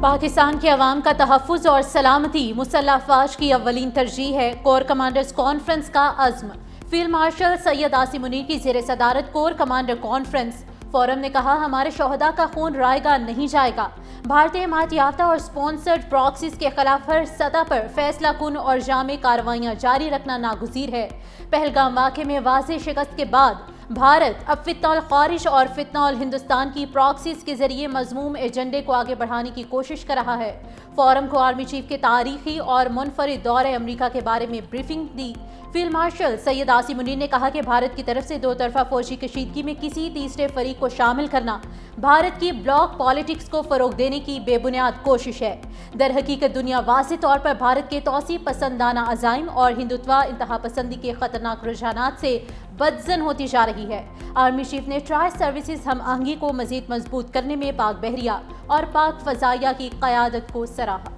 پاکستان کے عوام کا تحفظ اور سلامتی مسلح افواج کی اولین ترجیح ہے، کور کمانڈرز کانفرنس کا عزم۔ فیلڈ مارشل سید عاصم منیر کی زیر صدارت کور کمانڈر کانفرنس فورم نے کہا، ہمارے شہداء کا خون رائے گا نہیں جائے گا۔ بھارتی حمایت یافتہ اور سپانسرڈ پراکسیز کے خلاف ہر سطح پر فیصلہ کن اور جامع کارروائیاں جاری رکھنا ناگزیر ہے۔ پہلگام واقعے میں واضح شکست کے بعد بھارت اب فتنہ الخارج اور فتنہ الہندوستان کی پراکسیز کے ذریعے مذموم ایجنڈے کو آگے بڑھانے کی کوشش کر رہا ہے۔ فورم کو آرمی چیف کے تاریخی اور منفرد دورہ امریکہ کے بارے میں بریفنگ دی۔ فیلڈ مارشل سید عاصم منیر نے کہا کہ بھارت کی طرف سے دو طرفہ فوجی کشیدگی میں کسی تیسرے فریق کو شامل کرنا بھارت کی بلاک پالیٹکس کو فروغ دینے کی بے بنیاد کوشش ہے۔ در حقیقت دنیا واضح طور پر بھارت کے توسیع پسندانہ عزائم اور ہندوتوا انتہا پسندی کے خطرناک رجحانات سے بدظن ہوتی جا رہی ہے۔ آرمی چیف نے ٹرائی سروسز ہم آہنگی کو مزید مضبوط کرنے میں پاک بحریہ اور پاک فضائیہ کی قیادت کو سراہا۔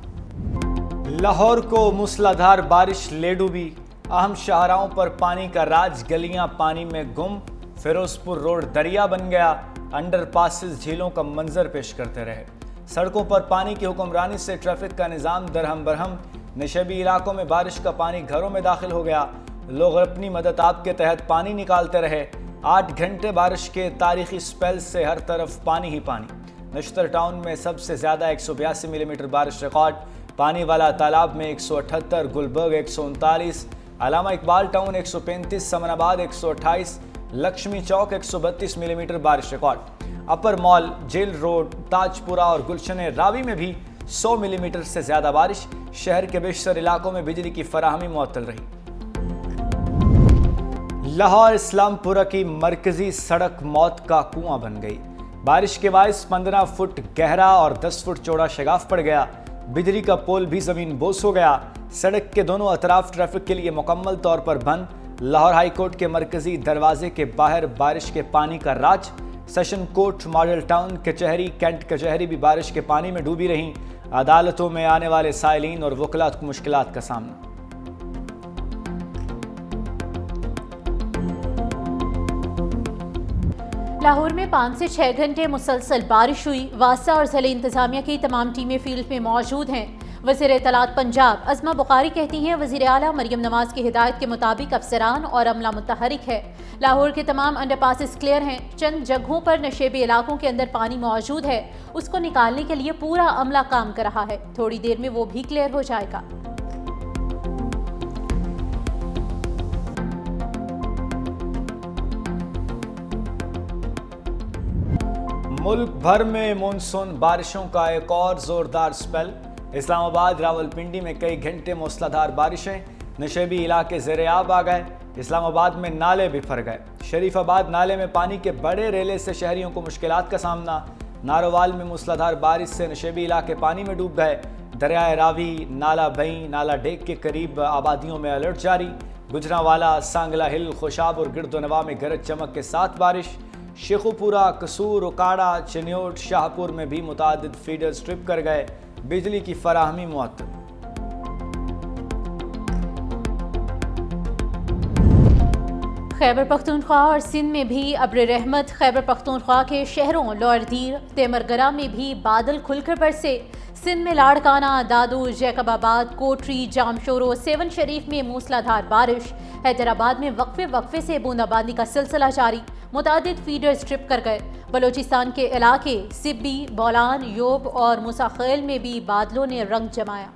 لاہور کو موسلا دھار بارش لے ڈوبی، اہم شاہراہوں پر پانی کا راج، گلیاں پانی میں گم، فیروز پور روڈ دریا بن گیا، انڈر پاسز جھیلوں کا منظر پیش کرتے رہے۔ سڑکوں پر پانی کی حکمرانی سے ٹریفک کا نظام درہم برہم، نشیبی علاقوں میں بارش کا پانی گھروں میں داخل ہو گیا، لوگ اپنی مدد آپ کے تحت پانی نکالتے رہے۔ 8 گھنٹے بارش کے تاریخی سپیل سے ہر طرف پانی ہی پانی۔ نشتر ٹاؤن میں سب سے زیادہ 182 ملی میٹر بارش ریکارڈ، پانی والا تالاب میں 178، گلبرگ 139، علامہ اقبال ٹاؤن 135، سمن آباد 128، لکشمی چوک 132 ملی میٹر بارش ریکارڈ۔ اپر مال، جیل روڈ، تاج پورہ اور گلشن راوی میں بھی 100 ملی میٹر سے زیادہ بارش۔ شہر کے بیشتر علاقوں میں بجلی کی فراہمی معطل رہی۔ لاہور اسلام پورہ کی مرکزی سڑک موت کا کنواں بن گئی۔ بارش کے باعث 15 فٹ گہرا اور 10 فٹ چوڑا شگاف پڑ گیا، بجلی کا پول بھی زمین بوس ہو گیا۔ سڑک کے دونوں اطراف ٹریفک کے لیے مکمل طور پر بند۔ لاہور ہائی کورٹ کے مرکزی دروازے کے باہر بارش کے پانی کا راج۔ سیشن کورٹ، ماڈل ٹاؤن کچہری، کینٹ کچہری بھی بارش کے پانی میں ڈوبی رہیں۔ عدالتوں میں آنے والے سائلین اور وکلاء کو مشکلات کا سامنا۔ لاہور میں 5 سے 6 گھنٹے مسلسل بارش ہوئی۔ واسطہ اور ضلعی انتظامیہ کی تمام ٹیمیں فیلڈ میں موجود ہیں۔ وزیر اطلاعات پنجاب عظمہ بخاری کہتی ہیں، وزیر اعلیٰ مریم نواز کی ہدایت کے مطابق افسران اور عملہ متحرک ہے۔ لاہور کے تمام انڈر پاسز کلیئر ہیں۔ چند جگہوں پر نشیبی علاقوں کے اندر پانی موجود ہے، اس کو نکالنے کے لیے پورا عملہ کام کر رہا ہے، تھوڑی دیر میں وہ بھی کلیئر ہو جائے گا۔ ملک بھر میں مونسون بارشوں کا ایک اور زوردار سپیل۔ اسلام آباد، راولپنڈی میں کئی گھنٹے موسلادھار بارشیں، نشیبی علاقے زیر آب آ گئے۔ اسلام آباد میں نالے بفر گئے۔ شریف آباد نالے میں پانی کے بڑے ریلے سے شہریوں کو مشکلات کا سامنا۔ ناروال میں موسلادھار بارش سے نشیبی علاقے پانی میں ڈوب گئے۔ دریائے راوی، نالا بئیں، نالا ڈیک کے قریب آبادیوں میں الرٹ جاری۔ گجرانوالہ، سانگلہ ہل، خوشاب اور گرد و نواح میں گرج چمک کے ساتھ بارش۔ شیخوپورہ، قصور، اکاڑہ، چنیوٹ، شاہپور میں بھی متعدد فیڈرز ٹرپ کر گئے، بجلی کی فراہمی معطل۔ خیبر پختونخوا اور سندھ میں بھی ابر رحمت۔ خیبر پختونخوا کے شہروں لوئر دیر، تیمرگرہ میں بھی بادل کھل کر برسے۔ سندھ میں لاڑکانہ، دادو، جیکب آباد، کوٹری، جامشورو، سیون شریف میں موسلادھار بارش۔ حیدرآباد میں وقفے سے بوندا باندی کا سلسلہ جاری، متعدد فیڈرز ٹرپ کر گئے۔ بلوچستان کے علاقے سبی، بولان، یوب اور موسیٰ خیل میں بھی بادلوں نے رنگ جمایا۔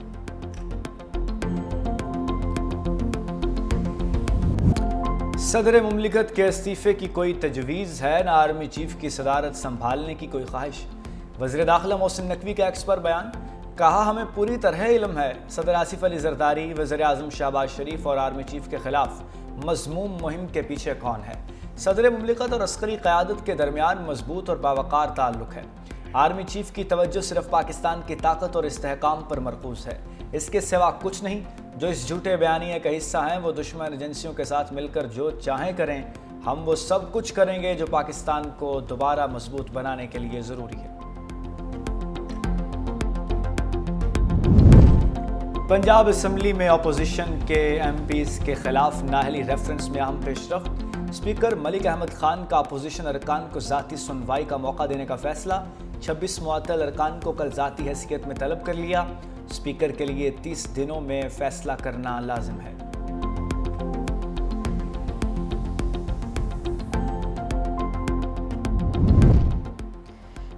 صدر مملکت کے استعفے کی کوئی تجویز ہے، نہ آرمی چیف کی صدارت سنبھالنے کی کوئی خواہش۔ وزیر داخلہ محسن نقوی کا ایکس پر بیان، کہا ہمیں پوری طرح علم ہے صدر آصف علی زرداری، وزیر اعظم شہباز شریف اور آرمی چیف کے خلاف مذموم مہم کے پیچھے کون ہے۔ صدر مملکت اور عسکری قیادت کے درمیان مضبوط اور باوقار تعلق ہے۔ آرمی چیف کی توجہ صرف پاکستان کی طاقت اور استحکام پر مرکوز ہے، اس کے سوا کچھ نہیں۔ جو اس جھوٹے بیانیے کا حصہ ہیں وہ دشمن ایجنسیوں کے ساتھ مل کر جو چاہیں کریں، ہم وہ سب کچھ کریں گے جو پاکستان کو دوبارہ مضبوط بنانے کے لیے ضروری ہے۔ پنجاب اسمبلی میں اپوزیشن کے ایم پیز کے خلاف نااہلی ریفرنس میں اہم پیش رفت۔ اسپیکر ملک احمد خان کا اپوزیشن ارکان کو ذاتی سنوائی کا موقع دینے کا فیصلہ۔ 26 معطل ارکان کو کل ذاتی حیثیت میں طلب کر لیا۔ اسپیکر کے لیے 30 دنوں میں فیصلہ کرنا لازم ہے۔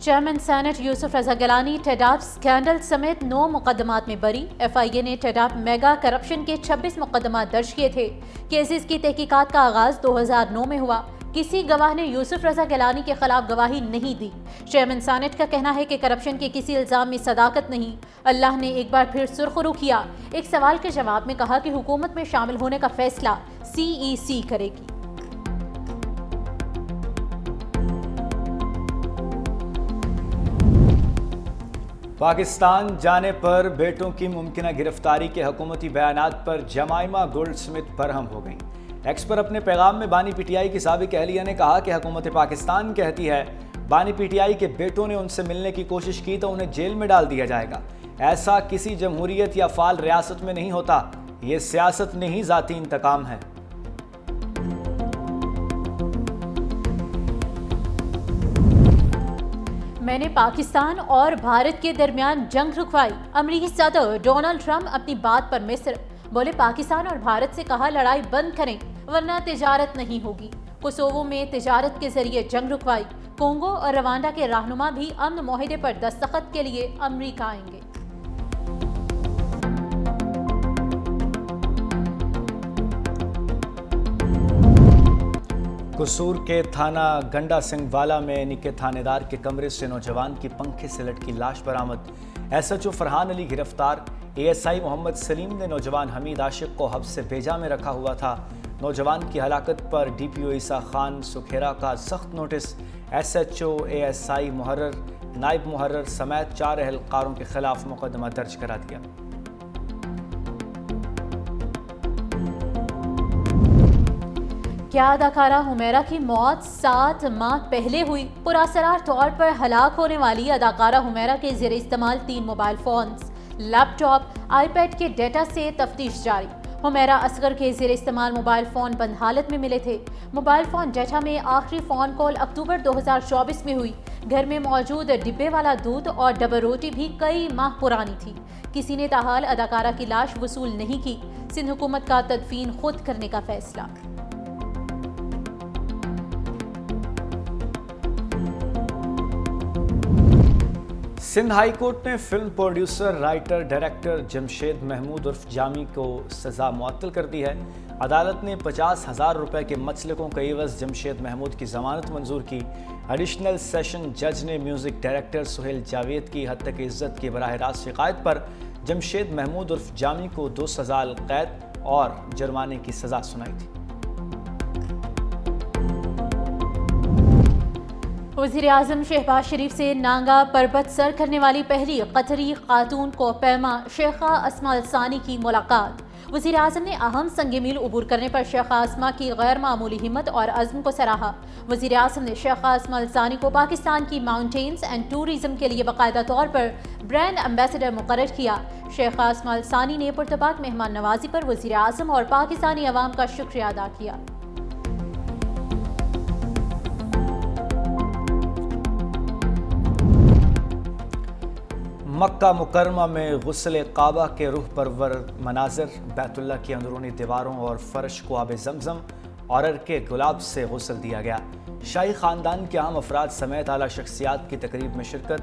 چیئرمین سینٹ یوسف رضا گیلانی ٹیڈاپ سکینڈل سمیت 9 مقدمات میں بری۔ ایف آئی اے نے ٹیڈاپ میگا کرپشن کے 26 مقدمات درج کیے تھے۔ کیسز کی تحقیقات کا آغاز 2009 میں ہوا۔ کسی گواہ نے یوسف رضا گیلانی کے خلاف گواہی نہیں دی۔ چیئرمین سینٹ کا کہنا ہے کہ کرپشن کے کسی الزام میں صداقت نہیں۔ اللہ نے ایک بار پھر سرخرو کیا۔ ایک سوال کے جواب میں کہا کہ حکومت میں شامل ہونے کا فیصلہ سی ای سی کرے گی۔ پاکستان جانے پر بیٹوں کی ممکنہ گرفتاری کے حکومتی بیانات پر جمائمہ گولڈ سمتھ برہم ہو گئیں۔ ایکس پر اپنے پیغام میں بانی پی ٹی آئی کی سابق اہلیہ نے کہا کہ حکومت پاکستان کہتی ہے بانی پی ٹی آئی کے بیٹوں نے ان سے ملنے کی کوشش کی تو انہیں جیل میں ڈال دیا جائے گا۔ ایسا کسی جمہوریت یا فعال ریاست میں نہیں ہوتا، یہ سیاست نہیں ذاتی انتقام ہے۔ میں نے پاکستان اور بھارت کے درمیان جنگ رکوائی۔ امریکی صدر ڈونلڈ ٹرمپ اپنی بات پر مصر بولے، پاکستان اور بھارت سے کہا لڑائی بند کریں ورنہ تجارت نہیں ہوگی۔ کوسوو میں تجارت کے ذریعے جنگ رکوائی۔ کونگو اور روانڈا کے رہنما بھی امن معاہدے پر دستخط کے لیے امریکہ آئیں گے۔ قصور کے تھانہ گنڈا سنگھ والا میں نکے تھانے دار کے کمرے سے نوجوان کی پنکھے سے لٹکی لاش برآمد۔ ایس ایچ او فرحان علی گرفتار۔ اے ایس آئی محمد سلیم نے نوجوان حمید عاشق کو حبس بیجا میں رکھا ہوا تھا۔ نوجوان کی ہلاکت پر ڈی پی او عیسیٰ خان سکھیرا کا سخت notice. S H O, A S I محرر، نائب محرر سمیت 4 اہلکاروں کے خلاف مقدمہ درج کرا دیا۔ کیا اداکارہ حمیرہ کی موت 7 ماہ پہلے ہوئی؟ پراسرار طور پر ہلاک ہونے والی اداکارہ حمیرہ کے زیر استعمال 3 mobile phones, laptop, iPad کے ڈیٹا سے تفتیش جاری۔ حمیرہ اصغر کے زیر استعمال موبائل فون بند حالت میں ملے تھے۔ موبائل فون ڈیٹا میں آخری فون کال اکتوبر 2024 میں ہوئی۔ گھر میں موجود ڈبے والا دودھ اور ڈبل روٹی بھی کئی ماہ پرانی تھی۔ کسی نے تاحال اداکارہ کی لاش وصول نہیں کی۔ سندھ حکومت کا تدفین خود کرنے کا فیصلہ۔ سندھ ہائی کورٹ نے film producer, writer, director Jamshed Mahmood عرف جامی کو سزا معطل کر دی ہے۔ عدالت نے 50,000 روپے کے مچلقوں کے عوض جمشید محمود کی ضمانت منظور کی۔ ایڈیشنل سیشن جج نے میوزک ڈائریکٹر سہیل جاوید کی حد تک عزت کی براہ راست شکایت پر جمشید محمود عرف جامی کو 2 سال قید اور جرمانے کی سزا سنائی تھی۔ وزیراعظم شہباز شریف سے نانگا پربت سر کرنے والی پہلی قطری خاتون کوپیما شیخہ اسماء الثانی کی ملاقات۔ وزیراعظم نے اہم سنگ میل عبور کرنے پر شیخہ اسماء کی غیر معمولی ہمت اور عزم کو سراہا۔ وزیراعظم نے شیخہ اسماء الثانی کو پاکستان کی ماؤنٹینز اینڈ ٹورزم کے لیے باقاعدہ طور پر برانڈ ایمبیسڈر مقرر کیا۔ شیخہ اسماء الثانی نے پرتپاک مہمان نوازی پر وزیراعظم اور پاکستانی عوام کا شکریہ ادا کیا۔ مکہ مکرمہ میں غسل کعبہ کے روح پرور مناظر، بیت اللہ کی اندرونی دیواروں اور فرش کو آب زمزم اور عرق گلاب سے غسل دیا گیا۔ شاہی خاندان کے اہم افراد سمیت اعلیٰ شخصیات کی تقریب میں شرکت،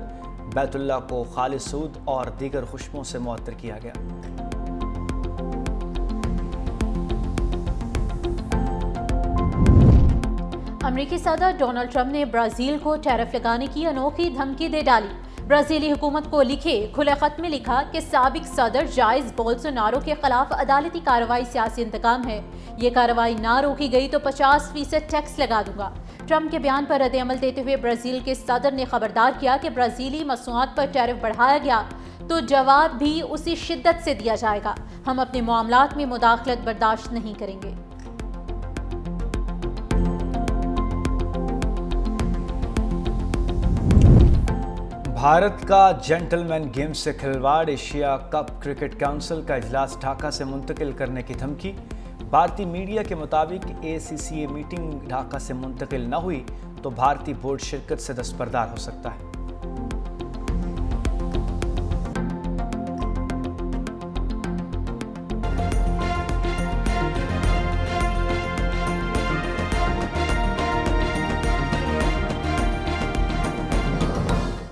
بیت اللہ کو خالص عود اور دیگر خوشبوؤں سے معطر کیا گیا۔ امریکی صدر ڈونلڈ ٹرمپ نے برازیل کو ٹیرف لگانے کی انوکھی دھمکی دے ڈالی۔ برازیلی حکومت کو لکھے کھلے خط میں لکھا کہ سابق صدر جائز بولسونارو کے خلاف عدالتی کارروائی سیاسی انتقام ہے۔ یہ کارروائی نہ روکی گئی تو 50% ٹیکس لگا دوں گا۔ ٹرمپ کے بیان پر رد عمل دیتے ہوئے برازیل کے صدر نے خبردار کیا کہ برازیلی مصنوعات پر ٹیرف بڑھایا گیا تو جواب بھی اسی شدت سے دیا جائے گا۔ ہم اپنے معاملات میں مداخلت برداشت نہیں کریں گے۔ بھارت کا جنٹل مین گیم سے کھلواڑ، ایشیا کپ کرکٹ کونسل کا اجلاس ڈھاکہ سے منتقل کرنے کی دھمکی۔ بھارتی میڈیا کے مطابق اے سی سی اے میٹنگ ڈھاکہ سے منتقل نہ ہوئی تو بھارتی بورڈ شرکت سے دستبردار ہو سکتا ہے۔